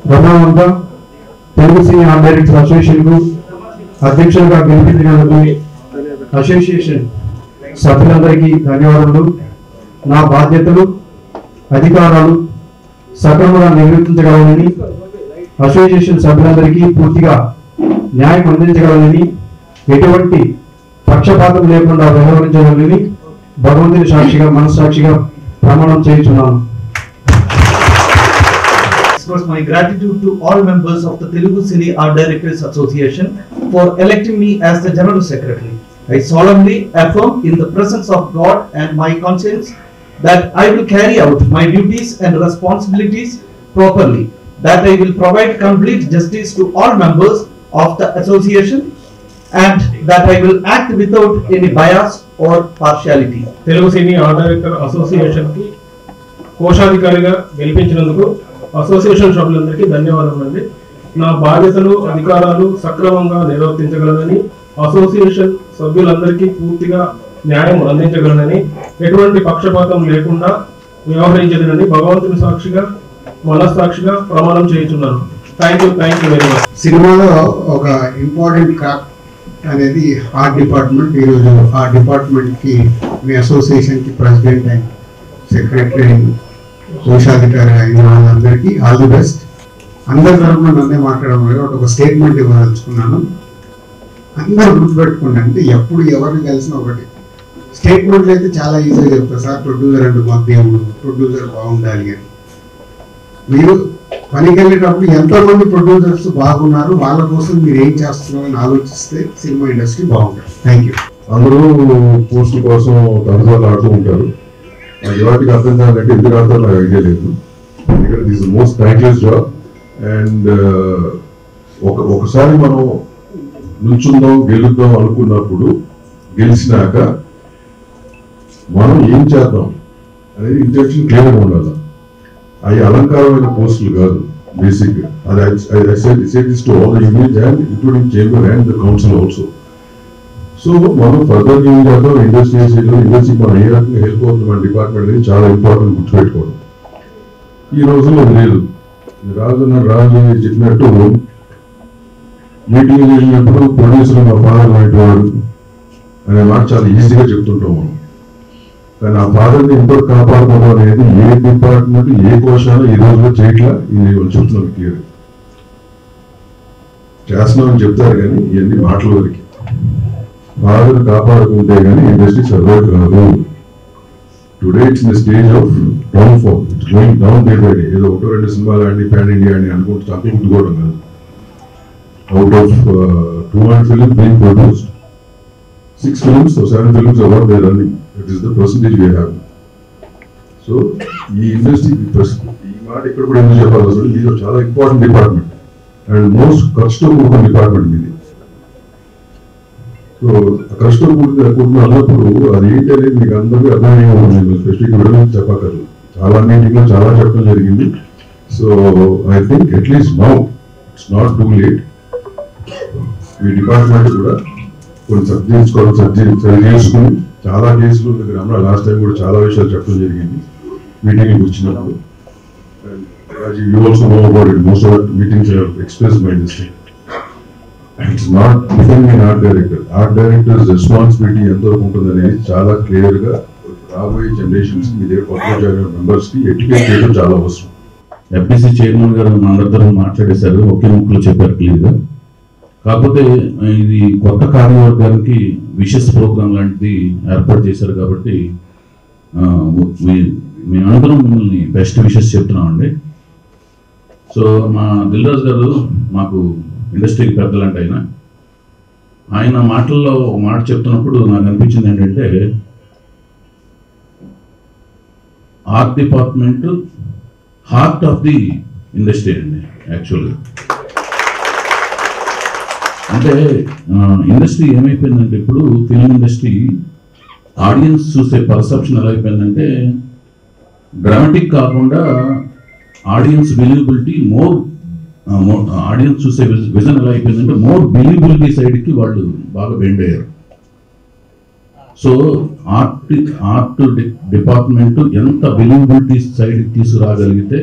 ప్రధానంగా Telugu cine art directors association కు అధ్యక్షులుగా గెలిపించినందుకు అసోసియేషన్ సభ్యులందరికీ ధన్యవాదాలు. నా బాధ్యతలు అధికారాలు సక్రమంగా నిర్వర్తించగలనని, అసోసియేషన్ సభ్యులందరికీ పూర్తిగా న్యాయం అందించగలనని, ఎటువంటి పక్షపాతం లేకుండా వ్యవహరించగలనని భగవంతుని సాక్షిగా మనస్సాక్షిగా ప్రమాణం చేస్తున్నాను. Express my gratitude to all members of the Telugu Cine Art Directors Association for electing me as the General Secretary. I solemnly affirm in the presence of God and my conscience that I will carry out my duties and responsibilities properly, that I will provide complete justice to all members of the association, and that I will act without any bias or partiality. Telugu Cine Art Directors Association ki కోశాధికారిగా గెలిపించినందుకు association సభ్యులందరికీ ధన్యవాదాలండి. నా బాధ్యతలు అధికారాలు సక్రమంగా నిర్వర్తించగలనని, association సభ్యులందరికీ పూర్తిగా న్యాయం అందించగలనని, ఎటువంటి పక్షపాతం లేకుండా వ్యవహరించదనని భగవంతుని సాక్షిగా మనస్సాక్షిగా ప్రమాణం చేయుచున్నాను. Thank you very much. సినిమాలో ఒక ఇంపార్టెంట్ క్రాఫ్ట్ అనేది ఆర్ట్ డిపార్ట్మెంట్. ఈరోజు ఆ డిపార్ట్మెంట్కి మీ అసోసియేషన్కి ప్రెసిడెంట్ అండ్ సెక్రటరీ కోశాధికారి అయిన వాళ్ళందరికీ ఆల్ ది బెస్ట్. అందరి తరఫున నన్నే మాట్లాడడం ఒక స్టేట్మెంట్ ఇవ్వదలుచుకున్నాను. అందరూ గుర్తుపెట్టుకోండి, అంటే ఎప్పుడు ఎవరిని కలిసినా ఒకటి స్టేట్మెంట్లు అయితే చాలా ఈజీగా చెప్తారు, సార్ ప్రొడ్యూసర్ అంటే మాకు దేవుడు, ప్రొడ్యూసర్ బాగుండాలి అని. మీరు పనికి వెళ్ళేటప్పుడు ఎంతోమంది ప్రొడ్యూసర్స్ బాగున్నారు, వాళ్ళ కోసం మీరు ఏం చేస్తున్నారని ఆలోచిస్తే సినిమా ఇండస్ట్రీ బాగుంటుంది. Thank you. అందరూ పోస్టుల కోసం తరచుగా ఆడుతూ ఉంటారు. వాటికి అర్థం కావాలంటే ఎందుకు ఆడతారు నాకు ఐడియా లేదు. ఎందుకంటే this is most thankless job. And ఒకసారి మనం నుంచుందాం గెలుద్దాం అనుకున్నప్పుడు గెలిచినాక మనం ఏం చేద్దాం అనేది ఇంటెన్షన్ క్లియర్గా ఉండాలి. అవి అలంకారమైన పోస్టులు కాదు బేసిక్. అది to all the unions and including chamber and the council also. So మనం ఫర్దర్ ఏం చేద్దాం, ఇండస్ట్రీకి మనం ఏ రకంగా హెల్ప్ అవుతుంది మన డిపార్ట్మెంట్ అనేది చాలా ఇంపార్టెంట్ గుర్తుపెట్టుకోవడం. ఈ రోజుల్లో లేదు. రాజు చెప్పినట్టు మీటింగ్ చేసినప్పుడు ప్రొడ్యూసర్ మా ఫాదర్ లాంటి వాడు అనే మాట చాలా ఈజీగా చెప్తుంటాం మనం. కానీ ఆ ఫాదర్ని ఎంతో కాపాడుకోవడం అనేది ఏ డిపార్ట్మెంట్ ఏ కోశాలు ఈ రోజులో చేయట్లా. ఇది చెప్తున్నాం క్లియర్. చేస్తున్నామని చెప్తారు కానీ ఇవన్నీ మాటల వరకు. ఫాదర్ కాపాడుకుంటే కానీ ఇండస్ట్రీ సర్వైవ్ కాదు. Today it's in the stage of down fall. It's going down day by day. ఏదో ఒకటో రెండు సినిమాలు ఆడి పాన్ ఇండియా అని అనుకుంటూ చంపుకుంటుకోవడం కాదు. Out of 200 films being produced, 6 films or 7 films are what they are running. That is the percentage we have. So ఈ industry ఈ మాట ఇక్కడ కూడా ఎందుకు చెప్పాలి అసలు, ఇది చాలా ఇంపార్టెంట్ డిపార్ట్మెంట్ అండ్ మోస్ట్ ఖర్చుతో కూడుకున్న డిపార్ట్మెంట్ ఇది. సో ఖర్చుతో కూడుకున్న అన్నప్పుడు అది ఏంటి అనేది మీకు అందరికీ అర్థమయ్యే ఉంటుంది. స్పెసిఫిక్ వివరణ చెప్పక్కర్లేదు. చాలా మీటింగ్లో చాలా చెప్పడం జరిగింది. So I think at least now it's not too late. ఈ డిపార్ట్మెంట్ కూడా కొన్ని సరి చేసుకుని చాలా కేసులు దగ్గర లాస్ట్ టైం కూడా చాలా విషయాలు చెప్పడం జరిగింది మీటింగ్కి వచ్చినప్పుడు. You also know about it. Most of the meetings are expressed by this thing. It's not becoming an art director. Art director's responsibility ఎంతవరకు ఉంటుంది అనేది చాలా క్లియర్గా రాబోయే జనరేషన్స్ మీ దగ్గర కొత్త మెంబర్స్కి ఎడ్యుకేట్ చేయడం చాలా అవసరం. ఎఫ్బీసీ చైర్మన్ గారు అందరితో మాట్లాడేశారు, ఒకే ముక్కలు చెప్పారు క్లియర్గా. కాకపోతే ఇది కొత్త కార్యవర్గానికి విషెస్ ప్రోగ్రామ్ లాంటిది ఏర్పాటు చేశారు కాబట్టి మీ అందరం మిమ్మల్ని బెస్ట్ విషెస్ చెప్తున్నామండి. సో మా దిల్రాజ్ గారు మాకు ఇండస్ట్రీకి పెద్దలంటే ఆయన మాటల్లో ఒక మాట చెప్తున్నప్పుడు నాకు అనిపించింది ఏంటంటే, art department heart of the industry అండి. యాక్చువల్గా అంటే ఇండస్ట్రీ ఏమైపోయిందంటే ఇప్పుడు ఫిల్మ్ ఇండస్ట్రీ ఆడియన్స్ చూసే పర్సెప్షన్ ఎలా అయిపోయిందంటే డ్రామాటిక్ కాకుండా ఆడియన్స్ బిలీవబిలిటీ ఆడియన్స్ చూసే విజన్ ఎలా అయిపోయిందంటే మోర్ బిలీవబిలిటీ సైడ్కి వాళ్ళు బాగా బెండ్ అయ్యారు. సో ఆర్ట్ డిపార్ట్మెంట్ ఎంత బిలీవబిలిటీ సైడ్కి తీసుకురాగలిగితే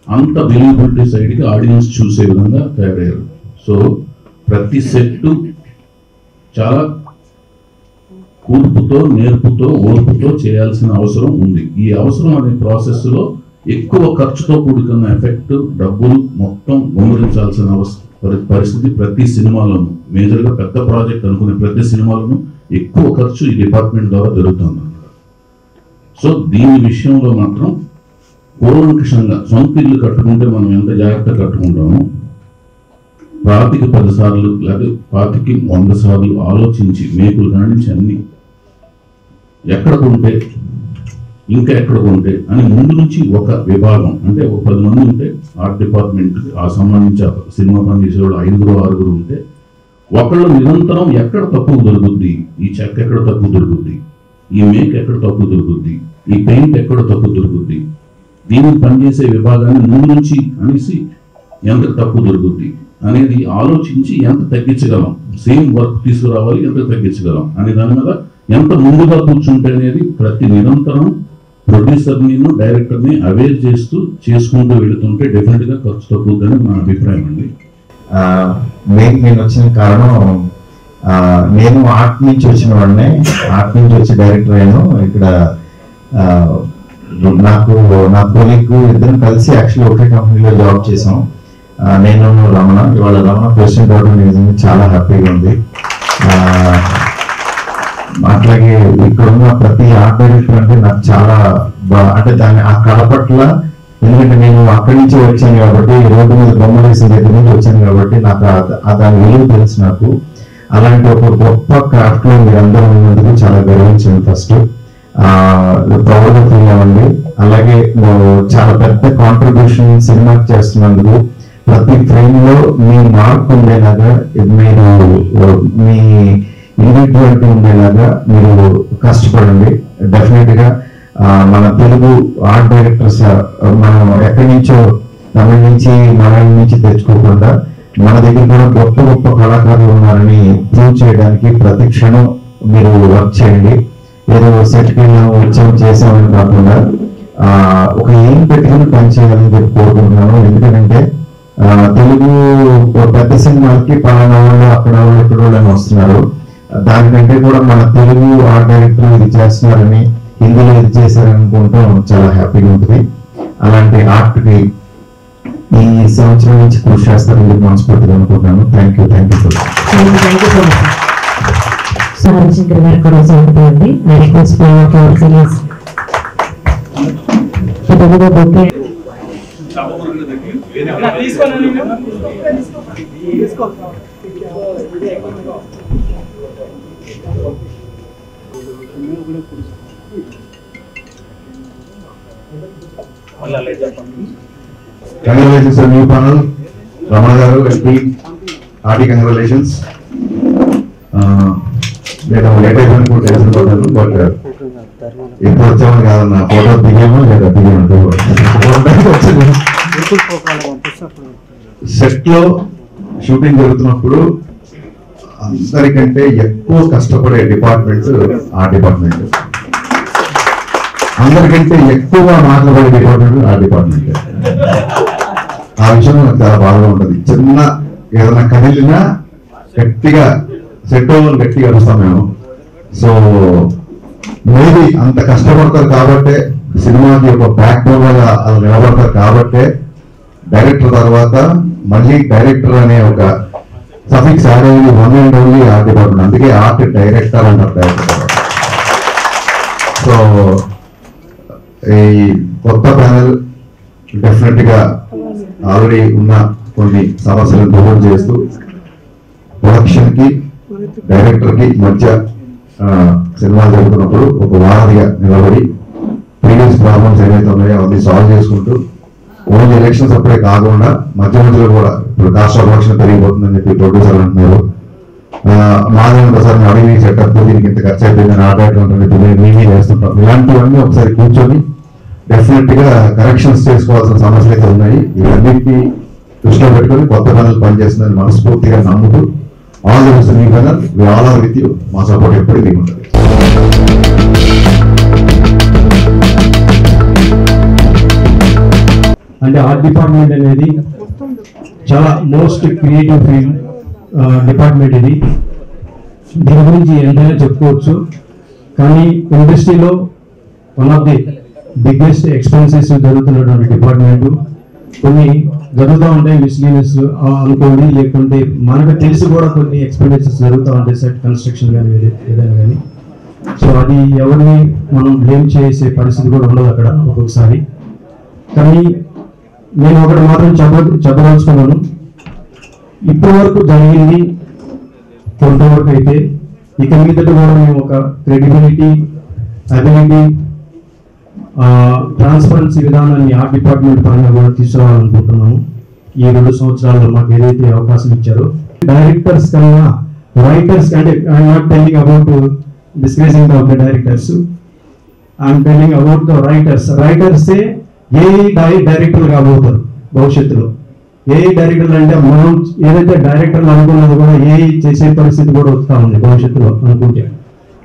అంత బిలీవబిలిటీ సైడ్కి ఆడియన్స్ చూసే విధంగా తయారయ్యారు. సో ప్రతి సెట్ చాలా కూర్పుతో నేర్పుతో ఓర్పుతో చేయాల్సిన అవసరం ఉంది. ఈ అవసరం అనే ప్రాసెస్లో ఎక్కువ ఖర్చుతో కూడుకున్న ఎఫెక్ట్ డబ్బులు మొత్తం గుమ్మరించాల్సిన పరిస్థితి ప్రతి సినిమాలోనూ, మేజర్గా పెద్ద ప్రాజెక్ట్ అనుకునే ప్రతి సినిమాలోనూ ఎక్కువ ఖర్చు ఈ డిపార్ట్మెంట్ ద్వారా జరుగుతుంది అన్నమాట. సో దీని విషయంలో మాత్రం కూలంకషంగా సొంత ఇల్లు కట్టుకుంటే మనం ఎంత జాగ్రత్తగా కట్టుకుంటామో పాతికి 10 సార్లు లేదా పాతికి 100 సార్లు ఆలోచించి మేకులు కానించి అన్ని ఎక్కడ కొంటే ఇంకా ఎక్కడ కొంటే అని ముందు నుంచి ఒక విభాగం అంటే ఒక 10 మంది ఉంటే ఆర్ట్ డిపార్ట్మెంట్ ఆ సంబంధించి సినిమా పని చేసేవాళ్ళు 5-6 ఉంటే ఒకళ్ళు నిరంతరం ఎక్కడ తక్కువ దొరుకుద్ది, ఈ చెక్క ఎక్కడ తక్కువ దొరుకుద్ది, ఈ మేక్ ఎక్కడ తక్కువ దొరుకుద్ది, ఈ పెయింట్ ఎక్కడ తక్కువ దొరుకుద్ది, దీనికి పనిచేసే విభాగాన్ని ముందు నుంచి అనేసి ఎంత తక్కువ దొరుకుద్ది అనేది ఆలోచించి ఎంత తగ్గించగలం, సేమ్ వర్క్ తీసుకురావాలి ఎంత తగ్గించగలం అనే దాని మీద ఎంత ముందుగా కూర్చుంటే అనేది ప్రతి నిరంతరం ప్రొడ్యూసర్ని డైరెక్టర్ని అవేర్ చేస్తూ చేసుకుంటూ వెళుతుంటే డెఫినెట్గా ఖర్చు తగ్గుతుందని నా అభిప్రాయం అండి. నేను వచ్చిన కారణం నేను ఆర్ట్ నుంచి వచ్చిన వాడినే, ఆర్ట్ నుంచి వచ్చి డైరెక్టర్ అయ్యాను. ఇక్కడ నాకు నా కొలీగ్ ఇద్దరం కలిసి యాక్చువల్లీ ఒకే కంపెనీలో జాబ్ చేసాం. నేను రమణ, ఇవాళ రమణ ప్రెసిడెంట్ అవడం నిజంగా చాలా హ్యాపీగా ఉంది. అట్లాగే ఇక్కడ ఉన్న ప్రతి ఆర్ట్ డైరెక్టర్ అంటే నాకు చాలా అంటే దాని ఆ కళ పట్ల, ఎందుకంటే నేను అక్కడి నుంచి వచ్చాను కాబట్టి, రోడ్డు మీద బొమ్మలు వేసిన దగ్గర నుంచి వచ్చాను కాబట్టి నాకు దాని విలువ తెలుసు నాకు. అలాంటి ఒక గొప్ప క్రాఫ్ట్ లో మీరు అందరూ ఉన్నందుకు చాలా గర్వించండి. ఫస్ట్ ప్రౌడ్గా ఫీల్ అవ్వండి. అలాగే చాలా పెద్ద కాంట్రిబ్యూషన్ సినిమాకి చేస్తున్నందుకు ప్రతి ఫ్రేమ్ లో మీ మార్క్ ఉండేలాగా, మీరు మీ ఇండివిజువాలిటీ ఉండేలాగా మీరు కష్టపడండి. డెఫినెట్ గా మన తెలుగు ఆర్ట్ డైరెక్టర్స్ మనం ఎక్కడి నుంచో తమిళ నుంచి మలయాళం నుంచి తెచ్చుకోకుండా మన దగ్గర కూడా గొప్ప గొప్ప కళాకారులు ఉన్నారని ప్రూవ్ చేయడానికి ప్రతి క్షణం మీరు వర్క్ చేయండి. ఏదో సెట్కి వెళ్ళాము వచ్చాము చేసామని కాకుండా ఒక ఏం పెట్టుకుని పనిచేయాలని చెప్పి కోరుకుంటున్నాను. ఎందుకంటే తెలుగు పెద్ద సినిమాకి పలానా వాళ్ళు అక్కడ వాళ్ళు ఇక్కడ వాళ్ళని వస్తున్నారు. దానికంటే కూడా మన తెలుగు ఆర్ట్ డైరెక్టర్ ఇది చేస్తున్నారని, హిందీలో ఇది చేశారనుకుంటాం చాలా హ్యాపీగా ఉంటుంది. అలాంటి ఆర్ట్కి ఈ సంవత్సరం నుంచి కృషి చేస్తారని మనస్ఫూర్తిగా అనుకుంటున్నాను. థ్యాంక్ యూ సో హరిశంకర్ గారు కూడా ఉంటుంది. I request for seniors Congratulations on new panel, Ramana garu and team. Hearty congratulations. నేను లేట్ అయిపోయిన కూడా టెన్షన్ పడ్డాను. బట్ ఎప్పుడు వచ్చామని కాదన్న, ఫోటో దిగామో లేదా దిగాము. సెట్ లో షూటింగ్ జరుగుతున్నప్పుడు అందరికంటే ఎక్కువ కష్టపడే డిపార్ట్మెంట్ ఆ డిపార్ట్మెంట్, అందరికంటే ఎక్కువ మాట్లాడే డిపార్ట్మెంట్ ఆ డిపార్ట్మెంట్. ఆ విషయం నాకు చాలా బాగా ఉంటుంది. చిన్న ఏదైనా కదిలినా గట్టిగా సెట్ ఓవర్ గట్టిగా అరుస్తాం మేము. సో మేబీ అంత కష్టపడతారు కాబట్టే సినిమాకి ఒక బ్యాక్ బోన్ గా అలా నిలబడతారు కాబట్టే డైరెక్టర్ తర్వాత మళ్ళీ డైరెక్టర్ అనే ఒక సఫిక్స్ యాడ్ అయ్యింది. One and only art department, అందుకే ఆర్ట్ డైరెక్టర్ అంటారు డైరెక్టర్. సో ఈ కొత్త ప్యానెల్ డెఫినెట్ గా ఆల్రెడీ ఉన్న కొన్ని సమస్యలను దూరం చేస్తూ ప్రొడక్షన్ కి డైరెక్టర్ కి మధ్య సినిమా జరుగుతున్నప్పుడు ఒక వారధిగా నిలబడి సీరియస్ ప్రాబ్లమ్స్ ఏవైతే ఉన్నాయో అవన్నీ సాల్వ్ చేసుకుంటూ ఓన్లీ ఎలక్షన్స్ అప్పుడే కాకుండా మధ్య మధ్యలో కూడా ఇప్పుడు కాస్ట్ ఆఫ్ ప్రొడక్షన్ పెరిగిపోతుందని చెప్పి ప్రొడ్యూసర్లు అంటున్నారు. మాదేమో ఒకసారి అడిగి సెటప్ దీనికి ఇంత ఖర్చు అయిపోయిందని ఆర్డర్ ఉంటుంది మేమే చేస్తుంటాం. ఇలాంటివన్నీ ఒకసారి కూర్చొని డెఫినెట్ గా కరెక్షన్స్ చేసుకోవాల్సిన సమస్యలు అయితే ఉన్నాయి. ఇవన్నిటికీ దృష్టిలో పెట్టుకొని కొత్త పనులు పనిచేస్తుందని మనస్ఫూర్తిగా నమ్ముతూ ఆల్ ది బెస్ట్ మీ final we all are with you. మా సపోర్ట్ ఎప్పుడు మీకు ఉంటుంది. అంటే ఆర్ట్ డిపార్ట్మెంట్ అనేది చాలా మోస్ట్ క్రియేటివ్ ఫీల్డ్ డిపార్ట్మెంట్. ఇది దీని గురించి ఎంతైనా చెప్పుకోవచ్చు. కానీ ఇండస్ట్రీలో one of the biggest expenses జరుగుతున్నటువంటి డిపార్ట్మెంట్. కొన్ని జరుగుతూ ఉంటాయి మిస్లీనియస్ అనుకోండి, లేకుంటే మనకు తెలిసి కూడా కొన్ని ఎక్స్పెండిచర్స్ జరుగుతూ ఉంటాయి, సెట్ కన్స్ట్రక్షన్ కానీ ఏదైనా కానీ. సో అది ఎవరిని మనం బ్లేమ్ చేసే పరిస్థితి కూడా ఉండదు అక్కడ ఒక్కొక్కసారి. కానీ నేను ఒకటి మాత్రం చెప్పదలుచుకున్నాను, ఇప్పటి వరకు జరిగింది కొంతవరకు అయితే ఇక మీదట కూడా మేము ఒక క్రెడిబిలిటీ, అబిలిటీ, ట్రాన్స్పరెన్సీ విధానాన్ని ఆర్ట్ డిపార్ట్మెంట్ పరంగా కూడా తీసుకురావాలనుకుంటున్నాము. ఈ 2 సంవత్సరాల్లో మాకు ఏదైతే అవకాశం ఇచ్చారో డైరెక్టర్స్ కన్నా రైటర్స్, అంటే I'm not telling about discussing of the directors, I'm telling about the writers. రైటర్సే ఏ డైరెక్టర్ కాబోతారు భవిష్యత్తులో. ఏ డైరెక్టర్లు అంటే మనం ఏదైతే డైరెక్టర్లు అనుకున్నది కూడా ఏ చేసే పరిస్థితి కూడా వస్తూ ఉంది భవిష్యత్తులో అనుకుంటే.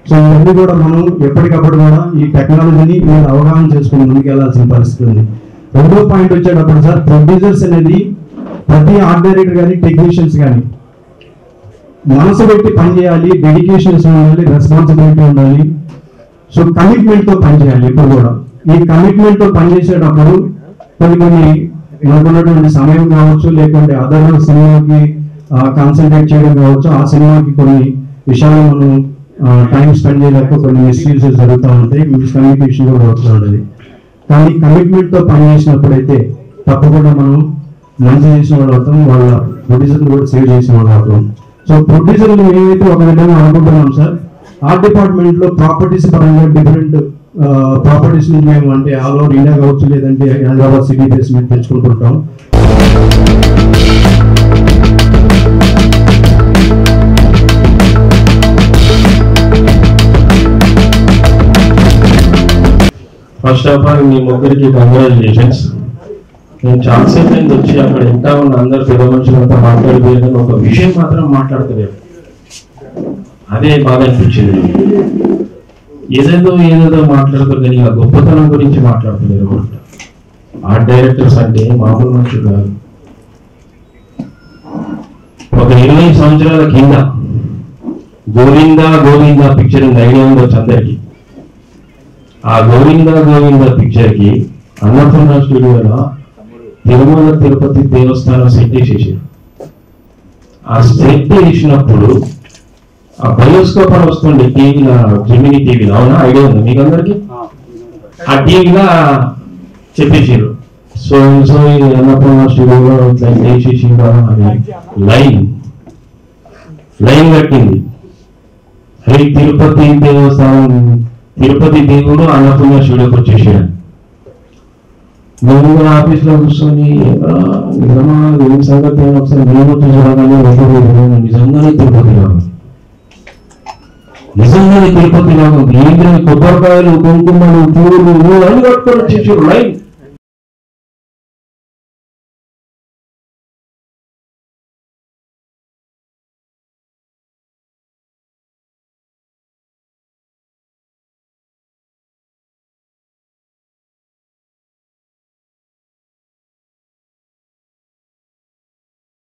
సో ఇవన్నీ కూడా మనం ఎప్పటికప్పుడు కూడా ఈ టెక్నాలజీని మీరు అవగాహన చేసుకుని ముందుకెళ్లాల్సిన పరిస్థితి ఉంది. రెండో పాయింట్ వచ్చేటప్పుడు సార్, ప్రొడ్యూసర్స్ అనేది ప్రతి ఆర్ట్ డైరెక్టర్ కానీ టెక్నీషియన్స్ కానీ మనసు పెట్టి పనిచేయాలి, డెడికేషన్స్ ఉండాలి, రెస్పాన్సిబిలిటీ ఉండాలి. సో కమిట్మెంట్ తో పనిచేయాలి ఇప్పుడు కూడా. ఈ కమిట్మెంట్ తో పనిచేసేటప్పుడు కొన్ని మనకున్నటువంటి సమయం కావచ్చు, లేకుంటే అదర్ సినిమాకి కాన్సన్ట్రేట్ చేయడం కావచ్చు, ఆ సినిమాకి కొన్ని విషయాలు మనం టైం స్పెండ్ చేయలేక కొన్ని మిస్యూజ్ జరుగుతూ ఉంటాయి, మిస్కమ్యూనికేషన్ కూడా అవుతూ ఉంటుంది. కానీ కమిట్మెంట్ తో పనిచేసినప్పుడు అయితే తప్పకుండా మనం మంచి చేసిన వాళ్ళు అవుతాం, వాళ్ళ ప్రొడ్యూసర్లు కూడా సేవ్ చేసిన వాళ్ళు అవుతాం. సో ప్రొడ్యూసర్లు ఏవైతే ఒక విధంగా అనుకుంటున్నాం సార్, ఆర్ట్ డిపార్ట్మెంట్ లో ప్రాపర్టీస్ పరంగా డిఫరెంట్ ప్రాపర్టీస్ నుంచి మేము అంటే ఆల్ ఓవర్ ఇండియా కావచ్చు, లేదంటే హైదరాబాద్ సిటీ బేస్ మీద తెచ్చుకుంటుంటాం. ఫస్ట్ ఆఫ్ ఆల్ మీ ముగ్గురికి కంగ్రాచులేషన్స్. నేను చాలాసేపు అయింది వచ్చి అక్కడ ఇంకా ఉన్న అందరు పెద్ద మనుషులంతా మాట్లాడిపోయిందని ఒక విషయం మాత్రం మాట్లాడతలేదు. అదే బాగా అనిపించింది. ఏదేదో మాట్లాడతారు కానీ ఇలా గొప్పతనం గురించి మాట్లాడతలేరు. ఆర్ట్ డైరెక్టర్స్ అంటే మామూలు మనుషులు కాదు. ఒక 20 సంవత్సరాల కింద గోవిందా పిక్చరింగ్ ఐడియా ఉండొచ్చు అందరికి. ఆ గోవిందా పిక్చర్ కి అన్నపూర్ణ స్టూడియోలో తిరుమల తిరుపతి దేవస్థానం సెట్ చేసేసారు. ఆ సెట్ చేసినప్పుడు ఆ బయోస్కోప్ అని వస్తుండే టీవీలో, జెమినీ టీవీలో, అవునా ఐడియా ఉంది మీకు అందరికి? ఆ టీవీలో చెప్పేసారు. సో అన్నపూర్ణ స్టూడియోలో ఇట్లా చేసేసి అది లైన్ కట్టింది. హరి తిరుపతి దేవస్థానం, తిరుపతి దేవుడు అన్నపూర్ణ స్టూడియోకి వచ్చేసాడు. మేము ఆఫీస్ లో కూర్చొని నిజమా ఏం సంగతి ఒకసారి మేము చూడగానే నిజంగానే తిరుపతి లాగా ఏంటని కొబ్బరికాయలు, కుంకుమలు, పూలు అన్ని కట్టుకొని వచ్చేసారు లైన్.